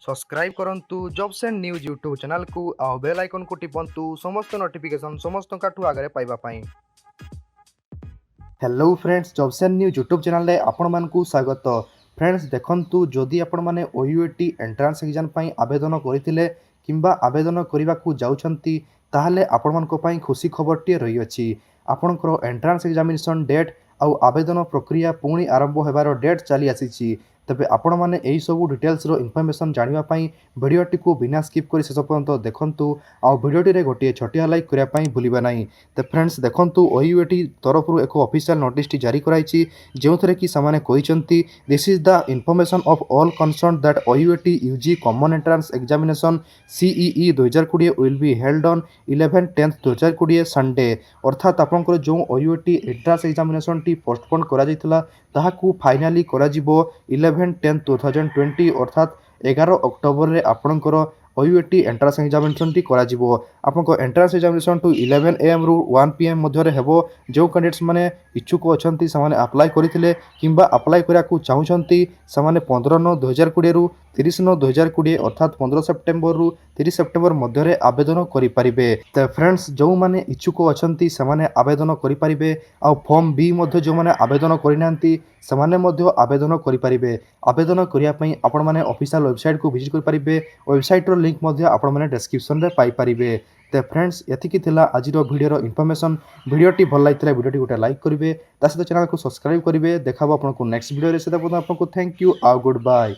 Subscribe करंतु jobs and news YouTube channel को आ bell icon को टिपंतु समस्त नोटिफिकेशन समस्त काठू आगे पाइबा पाई। Hello friends, jobs and news YouTube channel रे आपण मानकु स्वागत। फ्रेंड्स देखंतु जदि आपण माने OUAT एंट्रांस एग्जाम पई आवेदन करिथिले किंबा आवेदन करिबा को जाउछंती ताहाले आपण मानको पई खुशी खबरटी रही अछि। आपणकर एंट्रांस एग्जामिनेशन डेट आउ आवेदन प्रक्रिया पुणी आरंभ होबार डेट चली आसीछि। तबे आपण माने एई सब डिटेल्स रो इन्फॉर्मेशन जानिबा पई वीडियोटी को बिना स्किप करी शेष पर्यंत देखंतु आ वीडियोटी रे गोटे छोटिया लाइक करिया पई भूलिबा नाही। तो फ्रेंड्स देखंतु OUAT तरफ रु एक ऑफिशियल नोटिस टी जारी कराइछि जेउथरे कि सामाने कहिसंती this is the information of all concern that OUAT UG common entrance examination CEE 2020 will be held on 11/10/2020 Sunday. अर्थात आपनकर जो OUAT एंट्रेंस एग्जामिनेशन टी पोस्टपोन करा जाइतला ताहाकू फाइनली करा जिवो 11/10/2020 अर्थात 11 अक्टोबर रे आपनकर OUAT एंट्रांस एग्जामिनेशन टी करा जिवो। आपनको एंट्रांस एग्जामिनेशन टू 11 AM रु 1 PM मध्य रे हेबो। जो कैंडिडेट्स माने इच्छुक अछंती सामाने अप्लाई करिथिले किंबा अप्लाई करिया को चाहुछंती सामाने 15/9/2020 रु 30/9/2020 अर्थात 15 सेप्टेम्बर रु 30 सेप्टेम्बर मध्य रे आवेदन करि परिबे। त फ्रेंड्स जो माने इच्छुक अछंती सामाने आवेदन करि परिबे। आ फॉर्म बी मध्य जो माने आवेदन करिनांती सामाने मध्य आवेदन करि परिबे। आवेदन करिया पई आपण माने ऑफिशियल वेबसाइट को विजिट करि परिबे। वेबसाइट रो लिंक मध्य आपण माने डिस्क्रिप्शन रे पाई परिबे। तो फ्रेंड्स एतिकी थिला आजिर वीडियो इन्फॉर्मेशन। वीडियोटी भल लागिथिला वीडियोटी गोटे लाइक करिवे, ता सहित चैनल को सब्सक्राइब करिवे। देखाबो आपनको नेक्स्ट वीडियो रे। से आपनको थैंक यू आ गुड बाय।